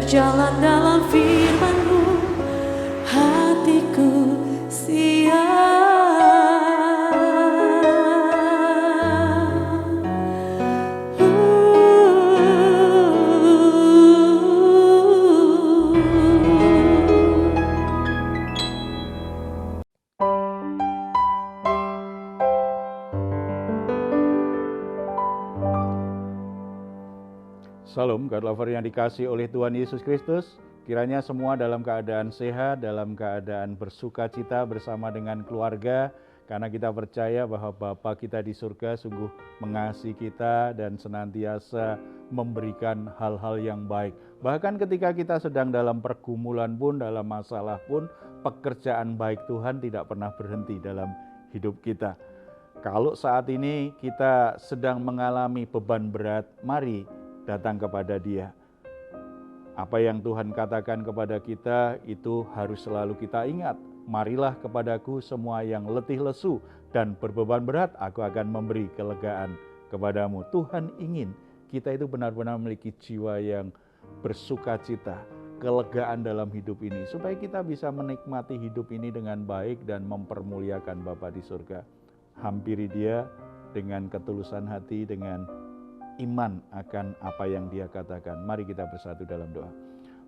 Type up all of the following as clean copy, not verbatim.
berjalan dalam firman-Mu, hatiku siap. Salam, God lover yang dikasihi oleh Tuhan Yesus Kristus. Kiranya semua dalam keadaan sehat, dalam keadaan bersuka cita bersama dengan keluarga. Karena kita percaya bahwa Bapa kita di surga sungguh mengasihi kita dan senantiasa memberikan hal-hal yang baik. Bahkan ketika kita sedang dalam pergumulan pun, dalam masalah pun, pekerjaan baik Tuhan tidak pernah berhenti dalam hidup kita. Kalau saat ini kita sedang mengalami beban berat, mari datang kepada Dia. Apa yang Tuhan katakan kepada kita itu harus selalu kita ingat. Marilah kepadaku semua yang letih lesu dan berbeban berat, aku akan memberi kelegaan kepadamu. Tuhan ingin kita itu benar-benar memiliki jiwa yang bersuka cita, kelegaan dalam hidup ini, supaya kita bisa menikmati hidup ini dengan baik dan mempermuliakan Bapa di surga. Hampiri Dia dengan ketulusan hati, dengan iman akan apa yang Dia katakan. Mari kita bersatu dalam doa.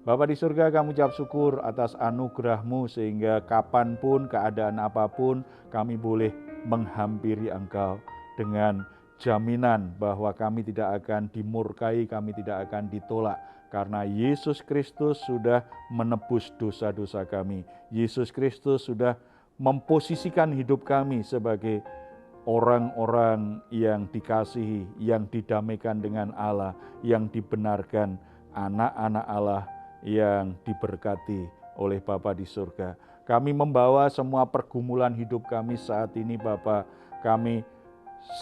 Bapa di surga, kami ucap syukur atas anugerah-Mu sehingga kapanpun, keadaan apapun, kami boleh menghampiri Engkau dengan jaminan bahwa kami tidak akan dimurkai, kami tidak akan ditolak. Karena Yesus Kristus sudah menebus dosa-dosa kami. Yesus Kristus sudah memposisikan hidup kami sebagai orang-orang yang dikasihi, yang didamaikan dengan Allah, yang dibenarkan, anak-anak Allah yang diberkati oleh Bapa di surga. Kami membawa semua pergumulan hidup kami saat ini, Bapa. Kami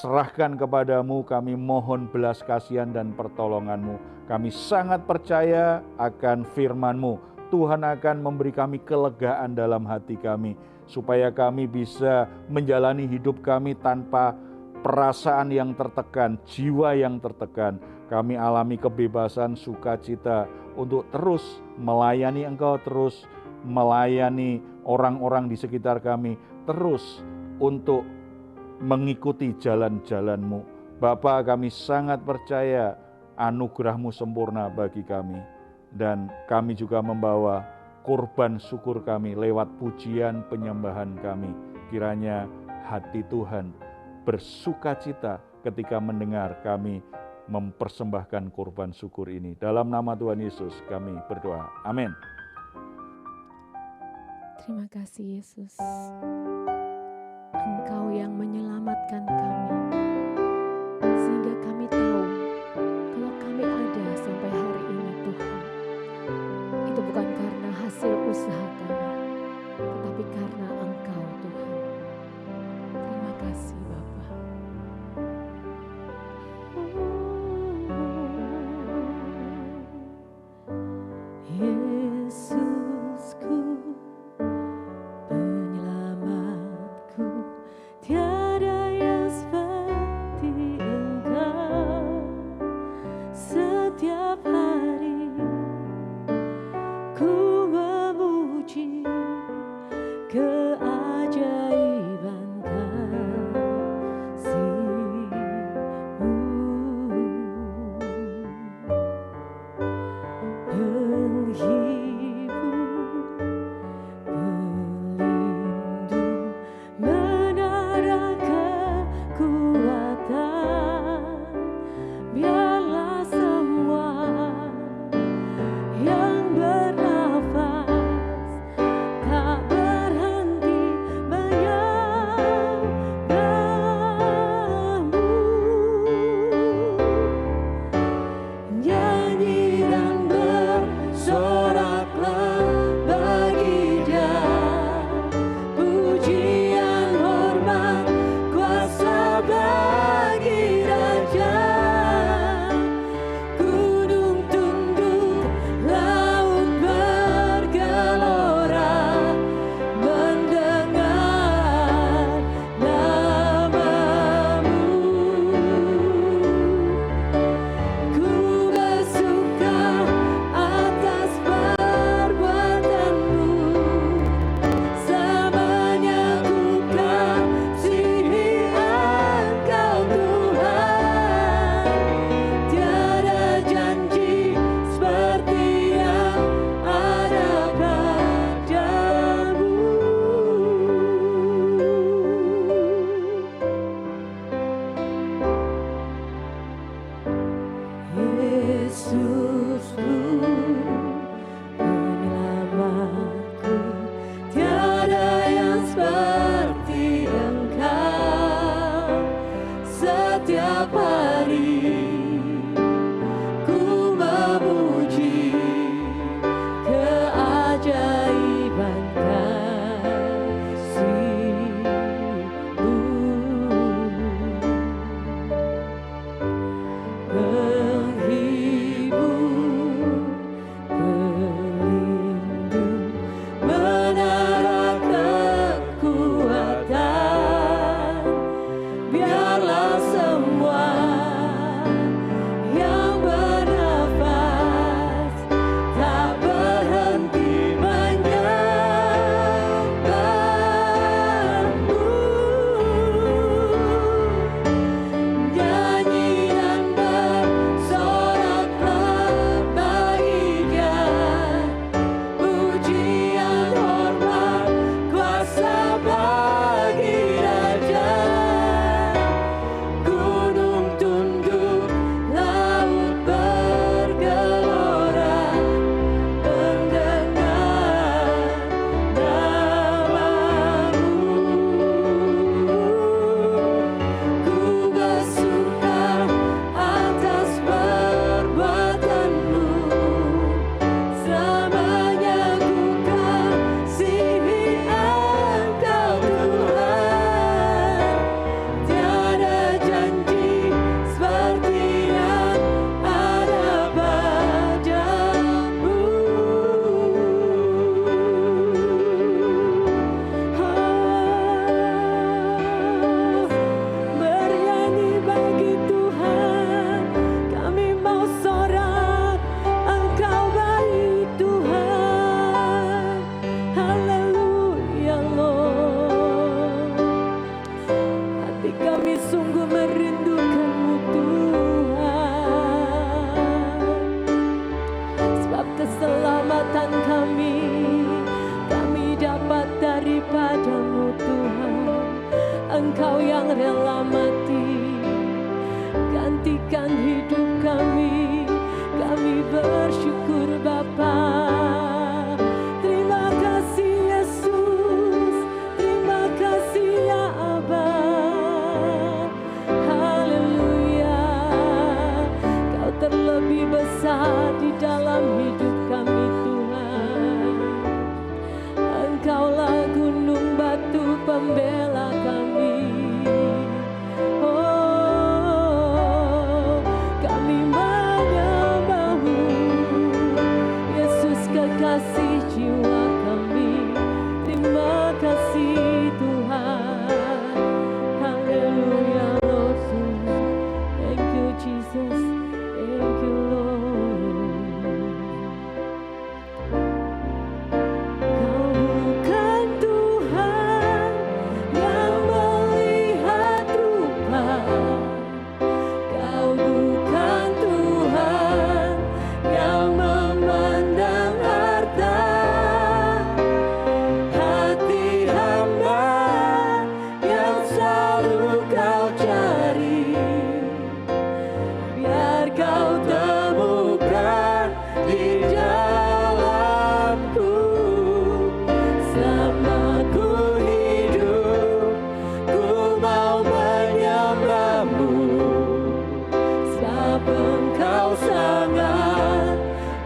serahkan kepadamu, kami mohon belas kasihan dan pertolongan-Mu. Kami sangat percaya akan firman-Mu. Tuhan akan memberi kami kelegaan dalam hati kami, supaya kami bisa menjalani hidup kami tanpa perasaan yang tertekan, jiwa yang tertekan. Kami alami kebebasan, sukacita untuk terus melayani Engkau, terus melayani orang-orang di sekitar kami, terus untuk mengikuti jalan-jalan-Mu. Bapa, kami sangat percaya anugerah-Mu sempurna bagi kami. Dan kami juga membawa kurban syukur kami lewat pujian penyembahan kami. Kiranya hati Tuhan bersukacita ketika mendengar kami mempersembahkan kurban syukur ini. Dalam nama Tuhan Yesus kami berdoa. Amin. Terima kasih Yesus. Engkau yang menyelamatkan kami, sehingga kami tahu kalau kami ada sampai hari ini, Tuhan. Itu bukan karena hasil usaha kami, tetapi karena Engkau, Tuhan. Terima kasih Bapa. Yesusku, penyelamatku, tiada yang seperti besar di dalam hidup kami Tuhan. Engkaulah gunung batu pembela kami. Oh, kami menyembah-Mu, Yesus kekasih jiwa kami. Terima kasih Tuhan. Haleluya Lord. Thank you Jesus. Thank you Lord. Kau bukan Tuhan yang melihat rupa. Kau bukan Tuhan yang memandang harta. Hati hamba yang selalu Kau cari, biar Kau temukan di dalamku. Selama ku hidup, ku mau menyembah-Mu, sebab Engkau sangat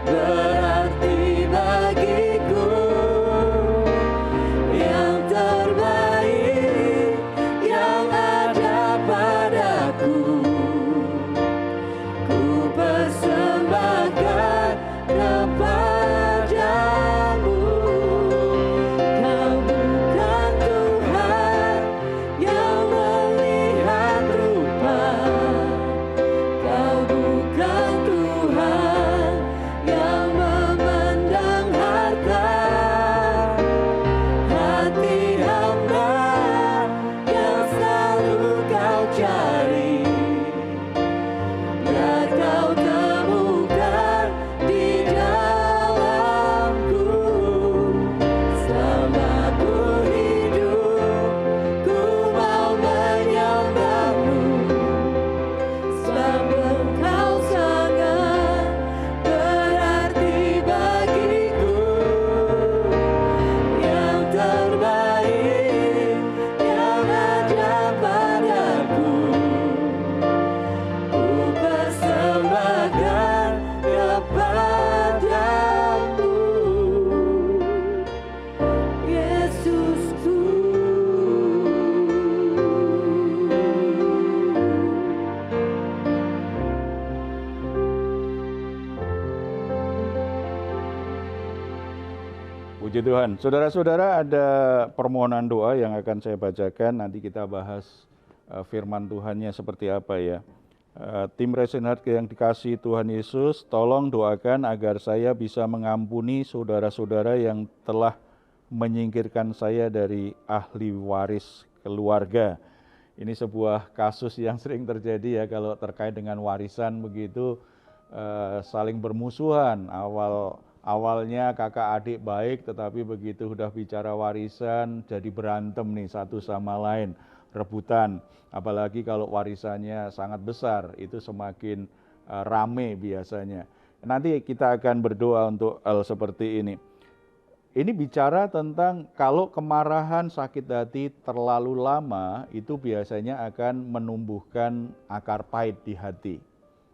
berarti bagiku. Yang terbaik yang ada padaku, ku persembahkan kepadamu. Kau bukan Tuhan yang melihat rupa. Kau bukan Tuhan yang memandang harta. Hati hamba yang selalu Kau cari, biar Kau temukan di dalamku. Selama ku hidup, ku mau menyembah-Mu, sebab Engkau sangat berarti bagiku. Yang terbaik yang ada padaku, ku persembahkan kepadamu, Yesusku. Puji Tuhan. Saudara-saudara, ada permohonan doa yang akan saya bacakan. Nanti kita bahas firman Tuhannya seperti apa ya. Tim Raising Heart yang dikasihi Tuhan Yesus, tolong doakan agar saya bisa mengampuni saudara-saudara yang telah menyingkirkan saya dari ahli waris keluarga. Ini sebuah kasus yang sering terjadi ya kalau terkait dengan warisan begitu, saling bermusuhan. Awalnya kakak adik baik, tetapi begitu sudah bicara warisan jadi berantem nih satu sama lain, rebutan. Apalagi kalau warisannya sangat besar, itu semakin rame biasanya. Nanti kita akan berdoa untuk hal seperti ini. Ini bicara tentang kalau kemarahan, sakit hati terlalu lama, itu biasanya akan menumbuhkan akar pahit di hati.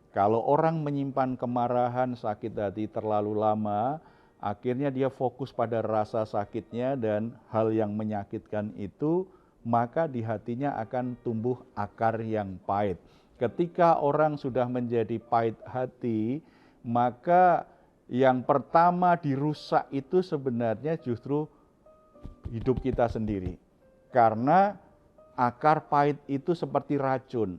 Kalau orang menyimpan kemarahan, sakit hati terlalu lama, akhirnya dia fokus pada rasa sakitnya dan hal yang menyakitkan itu, maka di hatinya akan tumbuh akar yang pahit. Ketika orang sudah menjadi pahit hati, maka yang pertama dirusak itu sebenarnya justru hidup kita sendiri. Karena akar pahit itu seperti racun.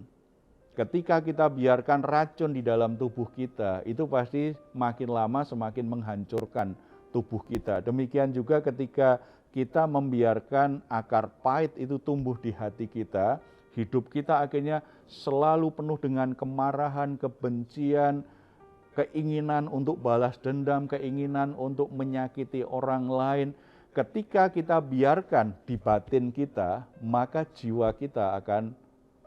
Ketika kita biarkan racun di dalam tubuh kita, itu pasti makin lama semakin menghancurkan tubuh kita. Demikian juga ketika kita membiarkan akar pahit itu tumbuh di hati kita, hidup kita akhirnya selalu penuh dengan kemarahan, kebencian, keinginan untuk balas dendam, keinginan untuk menyakiti orang lain. Ketika kita biarkan di batin kita, maka jiwa kita akan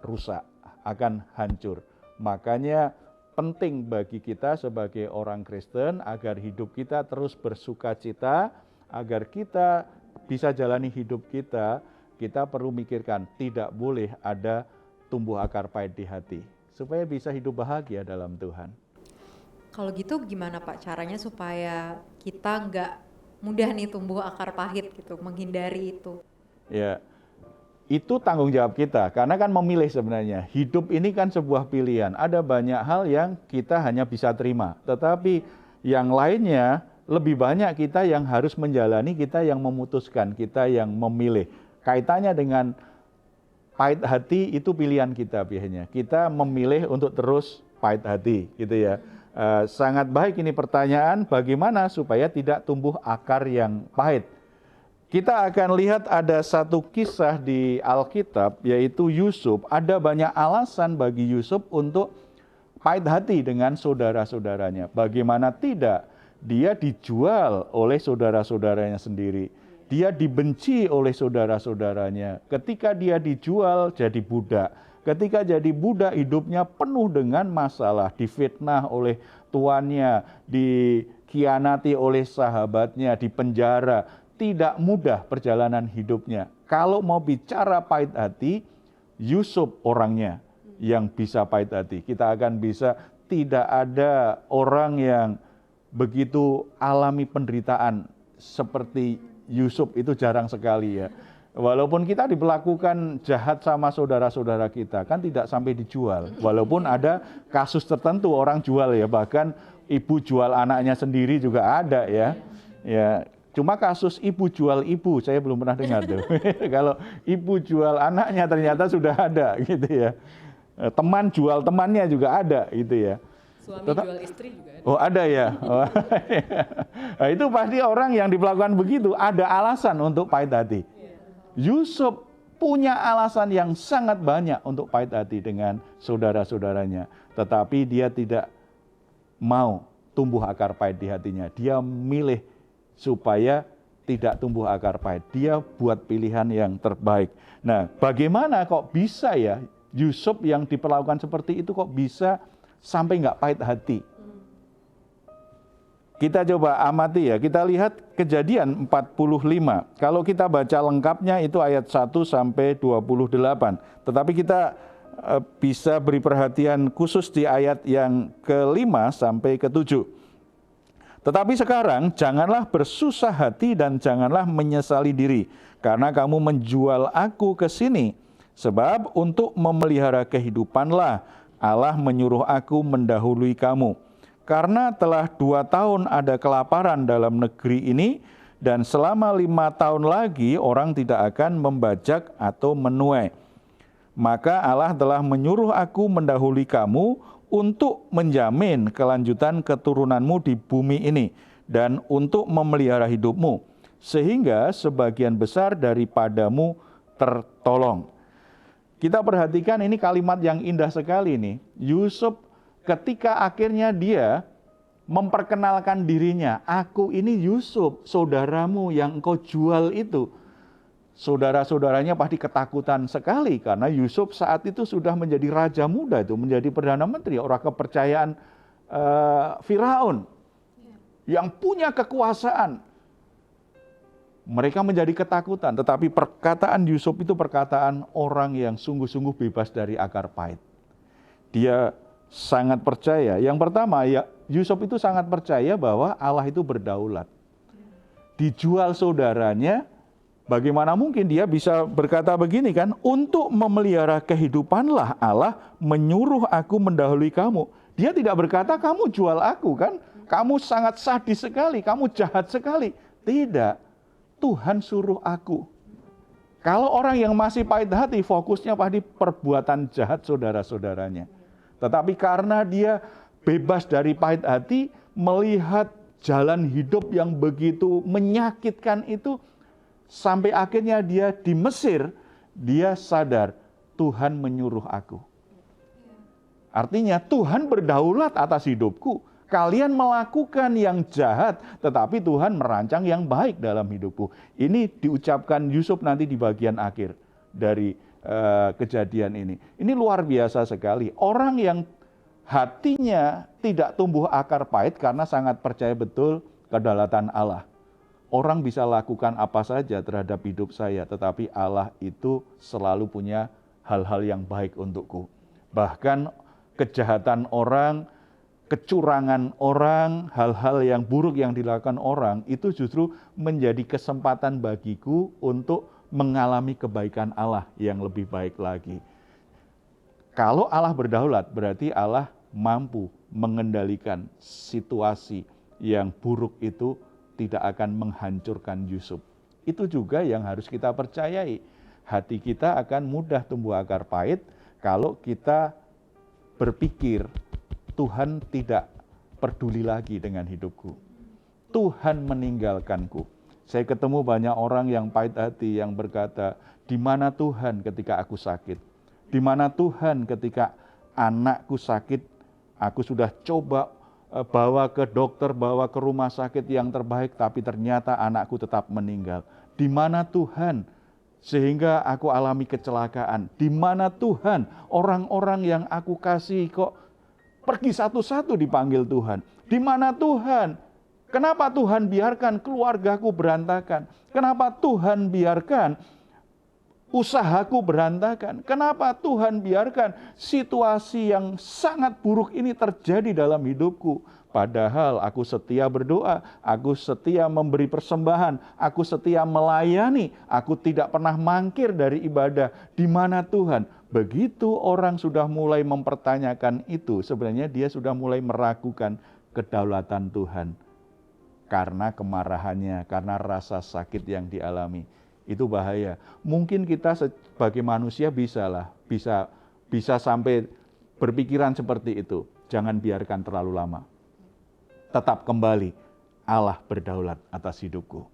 rusak, akan hancur. Makanya penting bagi kita sebagai orang Kristen agar hidup kita terus bersukacita, agar kita bisa jalani hidup kita perlu mikirkan tidak boleh ada tumbuh akar pahit di hati, supaya bisa hidup bahagia dalam Tuhan. Kalau gitu gimana Pak caranya supaya kita nggak mudah nih tumbuh akar pahit gitu, menghindari itu? Ya, itu tanggung jawab kita, karena kan memilih sebenarnya. Hidup ini kan sebuah pilihan. Ada banyak hal yang kita hanya bisa terima, tetapi yang lainnya lebih banyak kita yang harus menjalani, kita yang memutuskan, kita yang memilih. Kaitannya dengan pahit hati itu pilihan kita biasanya. Kita memilih untuk terus pahit hati, gitu ya. Sangat baik ini pertanyaan, bagaimana supaya tidak tumbuh akar yang pahit. Kita akan lihat ada satu kisah di Alkitab, yaitu Yusuf. Ada banyak alasan bagi Yusuf untuk pahit hati dengan saudara-saudaranya. Bagaimana tidak? Dia dijual oleh saudara-saudaranya sendiri. Dia dibenci oleh saudara-saudaranya. Ketika dia dijual jadi budak. Ketika jadi budak hidupnya penuh dengan masalah. Difitnah oleh tuannya, dikhianati oleh sahabatnya, dipenjara. Tidak mudah perjalanan hidupnya. Kalau mau bicara pahit hati, Yusuf orangnya yang bisa pahit hati. Kita akan bisa, tidak ada orang yang begitu alami penderitaan seperti Yusuf, itu jarang sekali ya. Walaupun kita diperlakukan jahat sama saudara-saudara kita, kan tidak sampai dijual. Walaupun ada kasus tertentu orang jual ya, bahkan ibu jual anaknya sendiri juga ada ya. Ya, cuma kasus ibu jual ibu, saya belum pernah dengar tuh. Kalau ibu jual anaknya ternyata sudah ada gitu ya. Teman jual temannya juga ada gitu ya. Suami jual istri juga ada. Oh ada ya. Oh, nah, itu pasti orang yang diperlakukan begitu ada alasan untuk pahit hati. Yusuf punya alasan yang sangat banyak untuk pahit hati dengan saudara-saudaranya. Tetapi dia tidak mau tumbuh akar pahit di hatinya. Dia milih supaya tidak tumbuh akar pahit. Dia buat pilihan yang terbaik. Nah, bagaimana kok bisa ya Yusuf yang diperlakukan seperti itu kok bisa sampai nggak pahit hati? Kita coba amati ya, kita lihat Kejadian 45. Kalau kita baca lengkapnya itu ayat 1 sampai 28. Tetapi kita bisa beri perhatian khusus di ayat yang ke-5 sampai ke-7. Tetapi sekarang janganlah bersusah hati dan janganlah menyesali diri, karena kamu menjual aku ke sini. Sebab untuk memelihara kehidupanlah Allah menyuruh aku mendahului kamu. Karena telah 2 tahun ada kelaparan dalam negeri ini, dan selama 5 tahun lagi orang tidak akan membajak atau menuai. Maka Allah telah menyuruh aku mendahului kamu untuk menjamin kelanjutan keturunanmu di bumi ini, dan untuk memelihara hidupmu, sehingga sebagian besar daripadamu tertolong. Kita perhatikan ini kalimat yang indah sekali nih. Yusuf ketika akhirnya dia memperkenalkan dirinya, aku ini Yusuf, saudaramu yang engkau jual itu. Saudara-saudaranya pasti ketakutan sekali karena Yusuf saat itu sudah menjadi raja muda itu, menjadi perdana menteri, orang kepercayaan Firaun yang punya kekuasaan. Mereka menjadi ketakutan, tetapi perkataan Yusuf itu perkataan orang yang sungguh-sungguh bebas dari akar pahit. Dia sangat percaya. Yang pertama, ya Yusuf itu sangat percaya bahwa Allah itu berdaulat. Dijual saudaranya, bagaimana mungkin dia bisa berkata begini kan? Untuk memelihara kehidupanlah Allah menyuruh aku mendahului kamu. Dia tidak berkata kamu jual aku kan? Kamu sangat sadis sekali, kamu jahat sekali. Tidak. Tuhan suruh aku. Kalau orang yang masih pahit hati, fokusnya pasti perbuatan jahat saudara-saudaranya. Tetapi karena dia bebas dari pahit hati, melihat jalan hidup yang begitu menyakitkan itu, sampai akhirnya dia di Mesir, dia sadar Tuhan menyuruh aku. Artinya Tuhan berdaulat atas hidupku. Kalian melakukan yang jahat, tetapi Tuhan merancang yang baik dalam hidupku. Ini diucapkan Yusuf nanti di bagian akhir dari kejadian ini. Ini luar biasa sekali. Orang yang hatinya tidak tumbuh akar pahit karena sangat percaya betul kedaulatan Allah. Orang bisa lakukan apa saja terhadap hidup saya, tetapi Allah itu selalu punya hal-hal yang baik untukku. Bahkan kejahatan orang kecurangan orang, hal-hal yang buruk yang dilakukan orang, itu justru menjadi kesempatan bagiku untuk mengalami kebaikan Allah yang lebih baik lagi. Kalau Allah berdaulat, berarti Allah mampu mengendalikan situasi yang buruk itu tidak akan menghancurkan Yusuf. Itu juga yang harus kita percayai. Hati kita akan mudah tumbuh akar pahit kalau kita berpikir, Tuhan tidak peduli lagi dengan hidupku. Tuhan meninggalkanku. Saya ketemu banyak orang yang pahit hati yang berkata, di mana Tuhan ketika aku sakit? Di mana Tuhan ketika anakku sakit? Aku sudah coba bawa ke dokter, bawa ke rumah sakit yang terbaik, tapi ternyata anakku tetap meninggal. Di mana Tuhan? Sehingga aku alami kecelakaan. Di mana Tuhan? Orang-orang yang aku kasih kok pergi satu-satu dipanggil Tuhan. Di mana Tuhan? Kenapa Tuhan biarkan keluargaku berantakan? Kenapa Tuhan biarkan usahaku berantakan? Kenapa Tuhan biarkan situasi yang sangat buruk ini terjadi dalam hidupku? Padahal aku setia berdoa, aku setia memberi persembahan, aku setia melayani, aku tidak pernah mangkir dari ibadah. Di mana Tuhan? Begitu orang sudah mulai mempertanyakan itu, sebenarnya dia sudah mulai meragukan kedaulatan Tuhan. Karena kemarahannya, karena rasa sakit yang dialami. Itu bahaya. Mungkin kita sebagai manusia bisa sampai berpikiran seperti itu. Jangan biarkan terlalu lama. Tetap kembali, Allah berdaulat atas hidupku.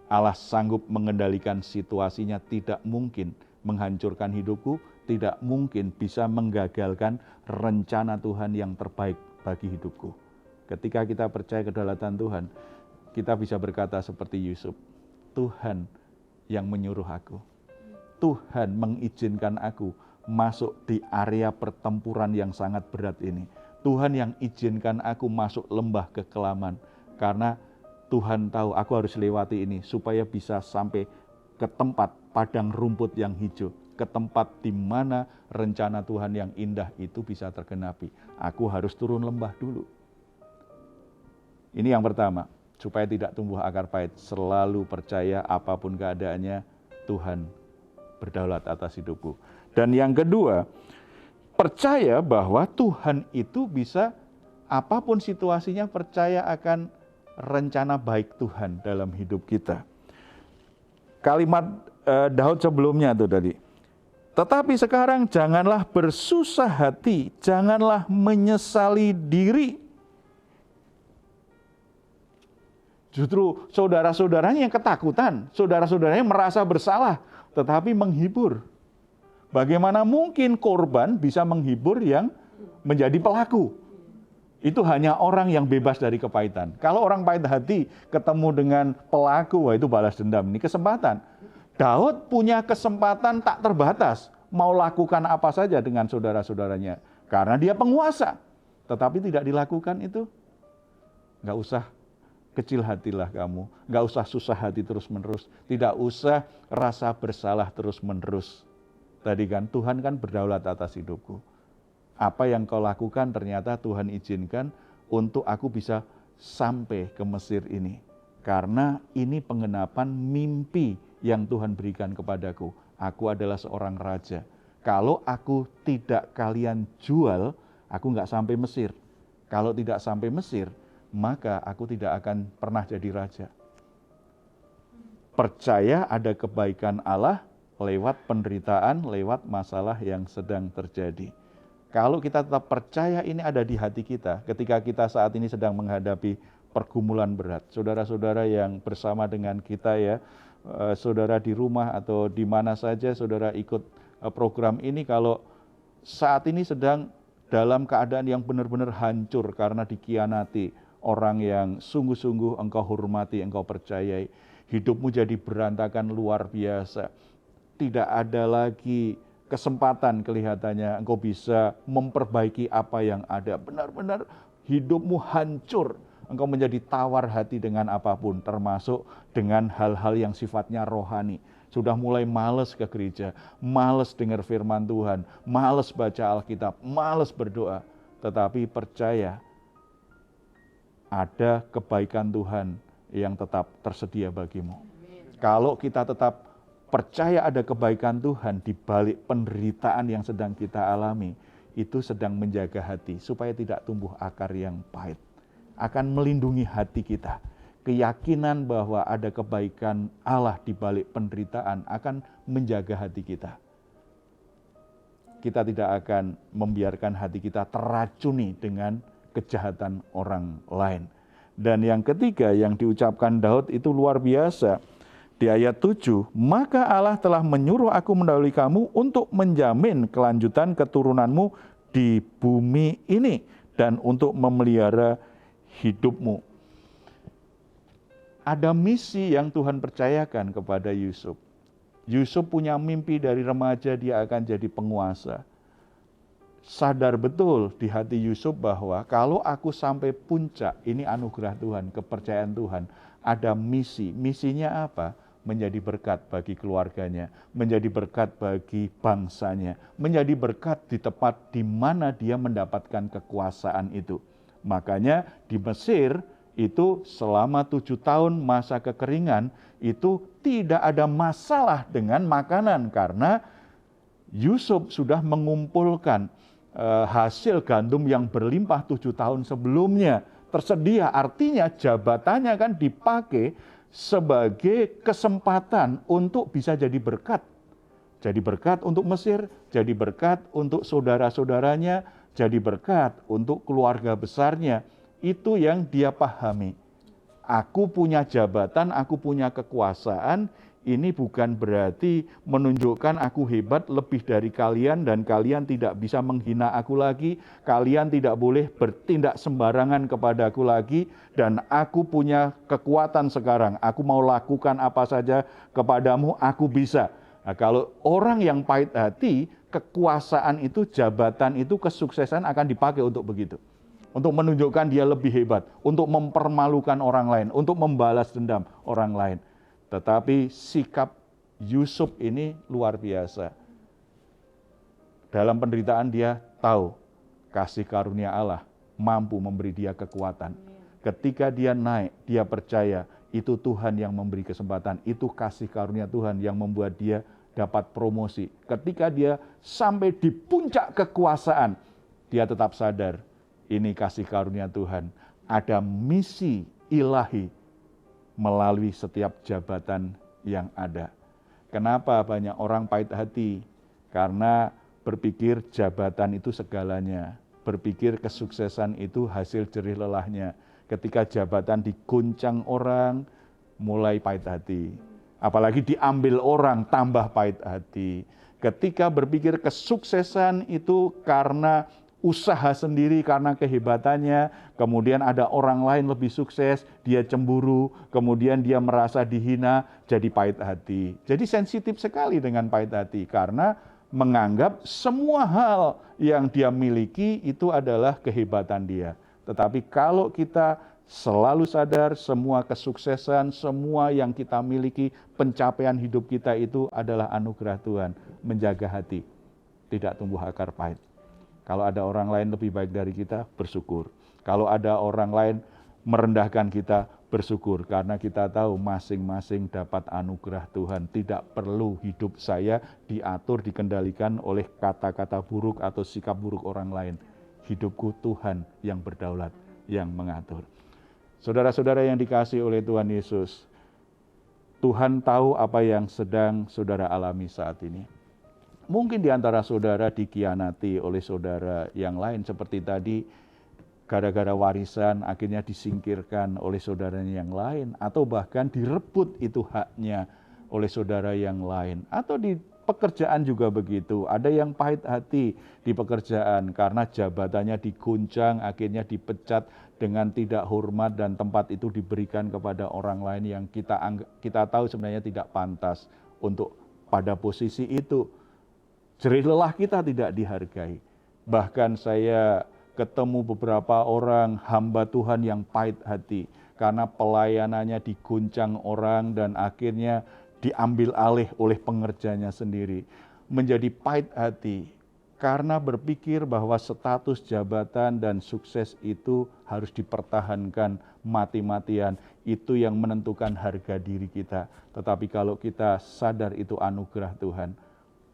Allah sanggup mengendalikan situasinya, tidak mungkin menghancurkan hidupku, tidak mungkin bisa menggagalkan rencana Tuhan yang terbaik bagi hidupku. Ketika kita percaya kedaulatan Tuhan, kita bisa berkata seperti Yusuf, Tuhan yang menyuruh aku. Tuhan mengizinkan aku masuk di area pertempuran yang sangat berat ini. Tuhan yang izinkan aku masuk lembah kekelaman. Karena Tuhan tahu aku harus lewati ini supaya bisa sampai ke tempat padang rumput yang hijau. Ke tempat di mana rencana Tuhan yang indah itu bisa tergenapi. Aku harus turun lembah dulu. Ini yang pertama, supaya tidak tumbuh akar pahit. Selalu percaya apapun keadaannya, Tuhan berdaulat atas hidupku. Dan yang kedua, percaya bahwa Tuhan itu bisa, apapun situasinya, percaya akan rencana baik Tuhan dalam hidup kita. Kalimat Daud sebelumnya itu tadi. Tetapi sekarang janganlah bersusah hati, janganlah menyesali diri. Justru saudara-saudaranya yang ketakutan, saudara-saudaranya merasa bersalah, tetapi menghibur. Bagaimana mungkin korban bisa menghibur yang menjadi pelaku? Itu hanya orang yang bebas dari kepahitan. Kalau orang pahit hati ketemu dengan pelaku, wah itu balas dendam. Ini kesempatan. Daud punya kesempatan tak terbatas, mau lakukan apa saja dengan saudara-saudaranya. Karena dia penguasa, tetapi tidak dilakukan itu. Nggak usah kecil hatilah kamu, nggak usah susah hati terus-menerus, tidak usah rasa bersalah terus-menerus. Tadi kan Tuhan kan berdaulat atas hidupku. Apa yang kau lakukan ternyata Tuhan izinkan untuk aku bisa sampai ke Mesir ini. Karena ini penggenapan mimpi yang Tuhan berikan kepadaku. Aku adalah seorang raja. Kalau aku tidak kalian jual, aku nggak sampai Mesir. Kalau tidak sampai Mesir, maka aku tidak akan pernah jadi raja. Percaya ada kebaikan Allah lewat penderitaan, lewat masalah yang sedang terjadi. Kalau kita tetap percaya ini ada di hati kita, ketika kita saat ini sedang menghadapi pergumulan berat. Saudara-saudara yang bersama dengan kita ya, saudara di rumah atau di mana saja saudara ikut program ini, kalau saat ini sedang dalam keadaan yang benar-benar hancur karena dikhianati orang yang sungguh-sungguh engkau hormati, engkau percayai, hidupmu jadi berantakan luar biasa. Tidak ada lagi kesempatan kelihatannya engkau bisa memperbaiki apa yang ada. Benar-benar hidupmu hancur. Engkau menjadi tawar hati dengan apapun, termasuk dengan hal-hal yang sifatnya rohani. Sudah mulai malas ke gereja, malas dengar firman Tuhan, malas baca Alkitab, malas berdoa. Tetapi percaya ada kebaikan Tuhan yang tetap tersedia bagimu. Kalau kita tetap percaya ada kebaikan Tuhan di balik penderitaan yang sedang kita alami, itu sedang menjaga hati supaya tidak tumbuh akar yang pahit. Akan melindungi hati kita. Keyakinan bahwa ada kebaikan Allah di balik penderitaan akan menjaga hati kita. Kita tidak akan membiarkan hati kita teracuni dengan kejahatan orang lain. Dan yang ketiga yang diucapkan Daud itu luar biasa. Di ayat 7, maka Allah telah menyuruh aku mendahului kamu untuk menjamin kelanjutan keturunanmu di bumi ini dan untuk memelihara hidupmu. Ada misi yang Tuhan percayakan kepada Yusuf. Yusuf punya mimpi dari remaja dia akan jadi penguasa. Sadar betul di hati Yusuf bahwa kalau aku sampai puncak, ini anugerah Tuhan, kepercayaan Tuhan. Ada misi. Misinya apa? Menjadi berkat bagi keluarganya, menjadi berkat bagi bangsanya, menjadi berkat di tempat di mana dia mendapatkan kekuasaan itu. Makanya di Mesir itu selama 7 tahun masa kekeringan itu tidak ada masalah dengan makanan karena Yusuf sudah mengumpulkan hasil gandum yang berlimpah 7 tahun sebelumnya tersedia. Artinya jabatannya kan dipakai sebagai kesempatan untuk bisa jadi berkat. Jadi berkat untuk Mesir, jadi berkat untuk saudara-saudaranya, jadi berkat untuk keluarga besarnya. Itu yang dia pahami. Aku punya jabatan, aku punya kekuasaan, ini bukan berarti menunjukkan aku hebat lebih dari kalian dan kalian tidak bisa menghina aku lagi, kalian tidak boleh bertindak sembarangan kepadaku lagi, dan aku punya kekuatan sekarang, aku mau lakukan apa saja kepadamu, aku bisa. Nah, kalau orang yang pahit hati, kekuasaan itu, jabatan itu, kesuksesan akan dipakai untuk begitu. Untuk menunjukkan dia lebih hebat, untuk mempermalukan orang lain, untuk membalas dendam orang lain. Tetapi sikap Yusuf ini luar biasa. Dalam penderitaan dia tahu kasih karunia Allah mampu memberi dia kekuatan. Ketika dia naik, dia percaya itu Tuhan yang memberi kesempatan. Itu kasih karunia Tuhan yang membuat dia dapat promosi. Ketika dia sampai di puncak kekuasaan, dia tetap sadar ini kasih karunia Tuhan. Ada misi ilahi melalui setiap jabatan yang ada. Kenapa banyak orang pahit hati? Karena berpikir jabatan itu segalanya. Berpikir kesuksesan itu hasil jerih lelahnya. Ketika jabatan diguncang orang, mulai pahit hati. Apalagi diambil orang, tambah pahit hati. Ketika berpikir kesuksesan itu karena usaha sendiri, karena kehebatannya, kemudian ada orang lain lebih sukses, dia cemburu, kemudian dia merasa dihina, jadi pahit hati. Jadi sensitif sekali dengan pahit hati, karena menganggap semua hal yang dia miliki itu adalah kehebatan dia. Tetapi kalau kita selalu sadar semua kesuksesan, semua yang kita miliki, pencapaian hidup kita itu adalah anugerah Tuhan, menjaga hati, tidak tumbuh akar pahit. Kalau ada orang lain lebih baik dari kita, bersyukur. Kalau ada orang lain merendahkan kita, bersyukur. Karena kita tahu masing-masing dapat anugerah Tuhan. Tidak perlu hidup saya diatur, dikendalikan oleh kata-kata buruk atau sikap buruk orang lain. Hidupku Tuhan yang berdaulat, yang mengatur. Saudara-saudara yang dikasihi oleh Tuhan Yesus, Tuhan tahu apa yang sedang saudara alami saat ini. Mungkin di antara saudara dikhianati oleh saudara yang lain seperti tadi, gara-gara warisan akhirnya disingkirkan oleh saudaranya yang lain, atau bahkan direbut itu haknya oleh saudara yang lain, atau di pekerjaan juga begitu. Ada yang pahit hati di pekerjaan karena jabatannya diguncang, akhirnya dipecat dengan tidak hormat dan tempat itu diberikan kepada orang lain yang kita tahu sebenarnya tidak pantas untuk pada posisi itu. Jerih lelah kita tidak dihargai. Bahkan saya ketemu beberapa orang hamba Tuhan yang pahit hati karena pelayanannya diguncang orang dan akhirnya diambil alih oleh pengerjanya sendiri. Menjadi pahit hati karena berpikir bahwa status jabatan dan sukses itu harus dipertahankan mati-matian. Itu yang menentukan harga diri kita. Tetapi kalau kita sadar itu anugerah Tuhan,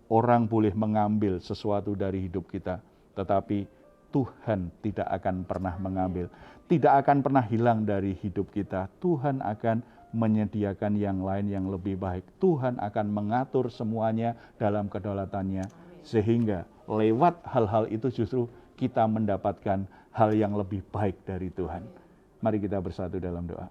orang boleh mengambil sesuatu dari hidup kita, tetapi Tuhan tidak akan pernah mengambil, tidak akan pernah hilang dari hidup kita. Tuhan akan menyediakan yang lain yang lebih baik. Tuhan akan mengatur semuanya dalam kedaulatannya, sehingga lewat hal-hal itu justru kita mendapatkan hal yang lebih baik dari Tuhan. Mari kita bersatu dalam doa.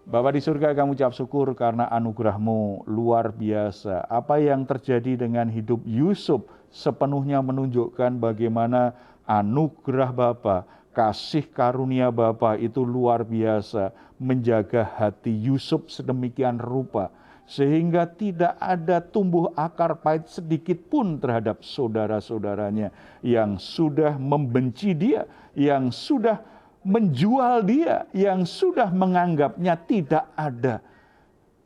Bapa di surga, kami ucap syukur karena anugerah-Mu luar biasa. Apa yang terjadi dengan hidup Yusuf sepenuhnya menunjukkan bagaimana anugerah Bapa, kasih karunia Bapa itu luar biasa menjaga hati Yusuf sedemikian rupa, sehingga tidak ada tumbuh akar pahit sedikit pun terhadap saudara-saudaranya yang sudah membenci dia, yang sudah menjual dia, yang sudah menganggapnya tidak ada,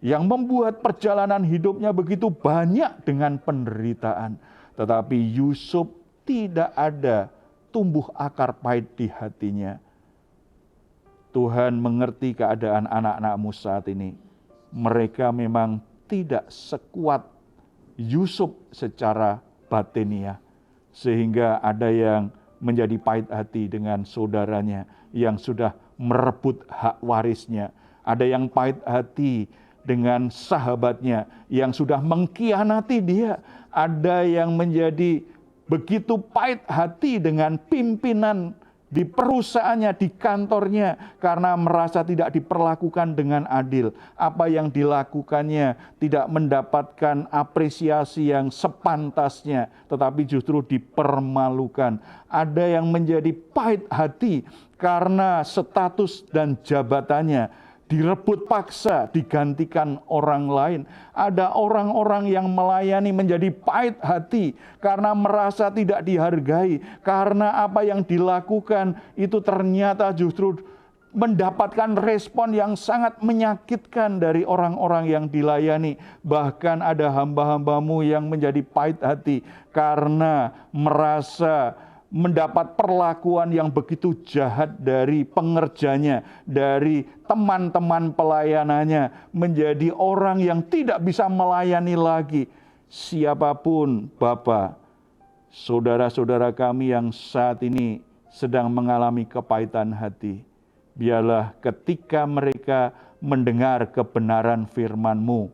yang membuat perjalanan hidupnya begitu banyak dengan penderitaan. Tetapi Yusuf tidak ada tumbuh akar pahit di hatinya. Tuhan mengerti keadaan anak-anak-Mu saat ini. Mereka memang tidak sekuat Yusuf secara batiniah, sehingga ada yang menjadi pahit hati dengan saudaranya yang sudah merebut hak warisnya. Ada yang pahit hati dengan sahabatnya yang sudah mengkhianati dia. Ada yang menjadi begitu pahit hati dengan pimpinan di perusahaannya, di kantornya, karena merasa tidak diperlakukan dengan adil. Apa yang dilakukannya tidak mendapatkan apresiasi yang sepantasnya, tetapi justru dipermalukan. Ada yang menjadi pahit hati karena status dan jabatannya direbut paksa, digantikan orang lain. Ada orang-orang yang melayani menjadi pahit hati karena merasa tidak dihargai, karena apa yang dilakukan itu ternyata justru mendapatkan respon yang sangat menyakitkan dari orang-orang yang dilayani. Bahkan ada hamba-hamba-Mu yang menjadi pahit hati karena merasa mendapat perlakuan yang begitu jahat dari pengerjanya, dari teman-teman pelayanannya, menjadi orang yang tidak bisa melayani lagi. Siapapun Bapa, saudara-saudara kami yang saat ini sedang mengalami kepahitan hati, biarlah ketika mereka mendengar kebenaran firman-Mu,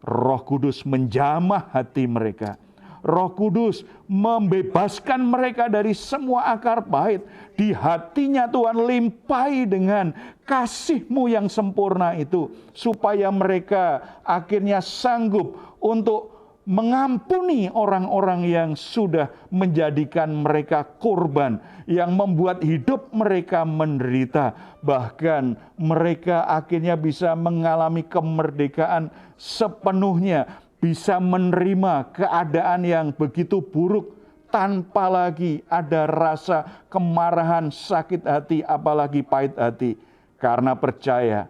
Roh Kudus menjamah hati mereka. Roh Kudus membebaskan mereka dari semua akar pahit. Di hatinya Tuhan limpahi dengan kasih-Mu yang sempurna itu, supaya mereka akhirnya sanggup untuk mengampuni orang-orang yang sudah menjadikan mereka korban, yang membuat hidup mereka menderita. Bahkan mereka akhirnya bisa mengalami kemerdekaan sepenuhnya, bisa menerima keadaan yang begitu buruk tanpa lagi ada rasa kemarahan, sakit hati, apalagi pahit hati. Karena percaya,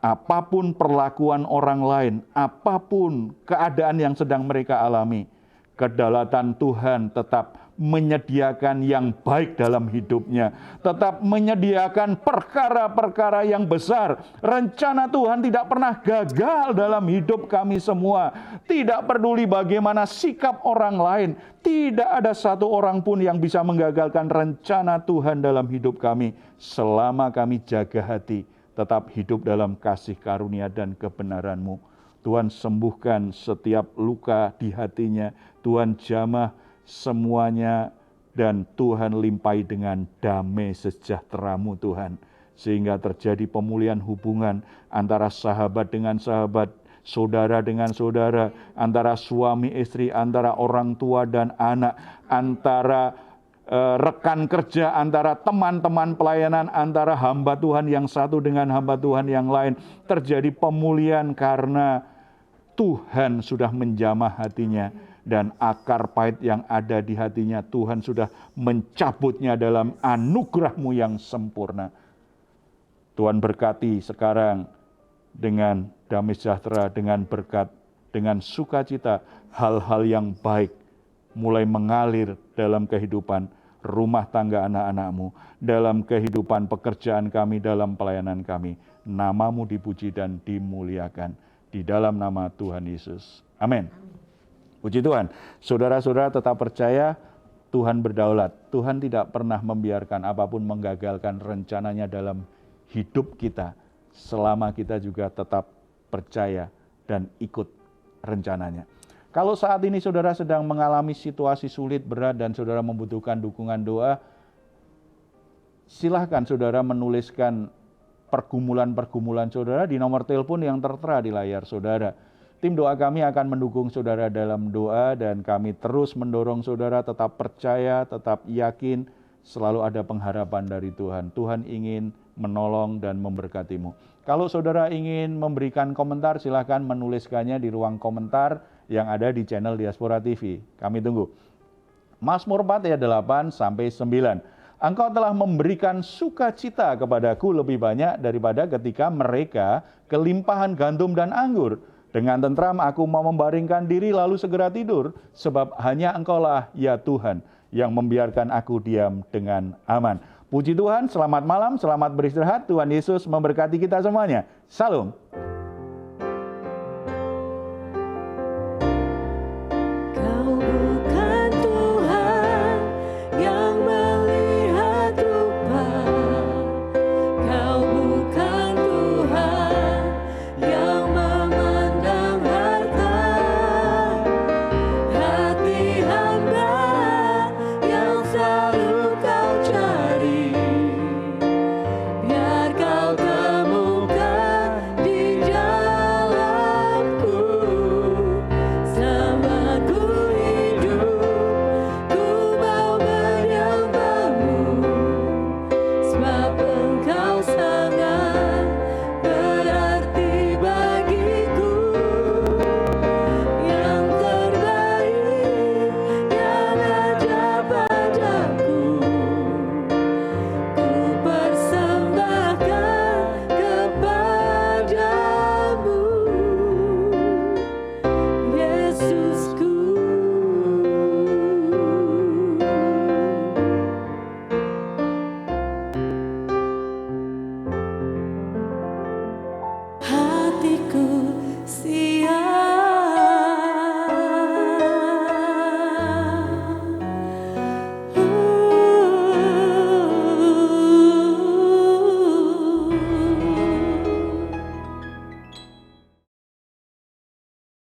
apapun perlakuan orang lain, apapun keadaan yang sedang mereka alami, kedaulatan Tuhan tetap menyediakan yang baik dalam hidupnya, tetap menyediakan perkara-perkara yang besar. Rencana Tuhan tidak pernah gagal dalam hidup kami semua. Tidak peduli bagaimana sikap orang lain, tidak ada satu orang pun yang bisa menggagalkan rencana Tuhan dalam hidup kami, selama kami jaga hati, tetap hidup dalam kasih karunia dan kebenaran-Mu. Tuhan sembuhkan setiap luka di hatinya, Tuhan jamah semuanya, dan Tuhan limpahi dengan damai sejahtera-Mu Tuhan, sehingga terjadi pemulihan hubungan antara sahabat dengan sahabat, saudara dengan saudara, antara suami istri, antara orang tua dan anak, antara rekan kerja, antara teman-teman pelayanan, antara hamba Tuhan yang satu dengan hamba Tuhan yang lain. Terjadi pemulihan karena Tuhan sudah menjamah hatinya, dan akar pahit yang ada di hatinya Tuhan sudah mencabutnya dalam anugerah-Mu yang sempurna. Tuhan berkati sekarang dengan damai sejahtera, dengan berkat, dengan sukacita, hal-hal yang baik mulai mengalir dalam kehidupan rumah tangga anak-anak-Mu, dalam kehidupan pekerjaan kami, dalam pelayanan kami. Nama-Mu dipuji dan dimuliakan. Di dalam nama Tuhan Yesus. Amin. Puji Tuhan. Saudara-saudara tetap percaya Tuhan berdaulat. Tuhan tidak pernah membiarkan apapun menggagalkan rencananya dalam hidup kita, selama kita juga tetap percaya dan ikut rencananya. Kalau saat ini saudara sedang mengalami situasi sulit, berat, dan saudara membutuhkan dukungan doa, silahkan saudara menuliskan pergumulan-pergumulan saudara di nomor telepon yang tertera di layar saudara. Tim doa kami akan mendukung saudara dalam doa, dan kami terus mendorong saudara tetap percaya, tetap yakin, selalu ada pengharapan dari Tuhan. Tuhan ingin menolong dan memberkatimu. Kalau saudara ingin memberikan komentar, silahkan menuliskannya di ruang komentar yang ada di channel Diaspora TV. Kami tunggu. Mazmur 4 ayat 8 sampai 9. Engkau telah memberikan sukacita kepadaku lebih banyak daripada ketika mereka kelimpahan gandum dan anggur. Dengan tentram aku mau membaringkan diri lalu segera tidur, sebab hanya Engkaulah ya Tuhan yang membiarkan aku diam dengan aman. Puji Tuhan, selamat malam, selamat beristirahat. Tuhan Yesus memberkati kita semuanya. Salam.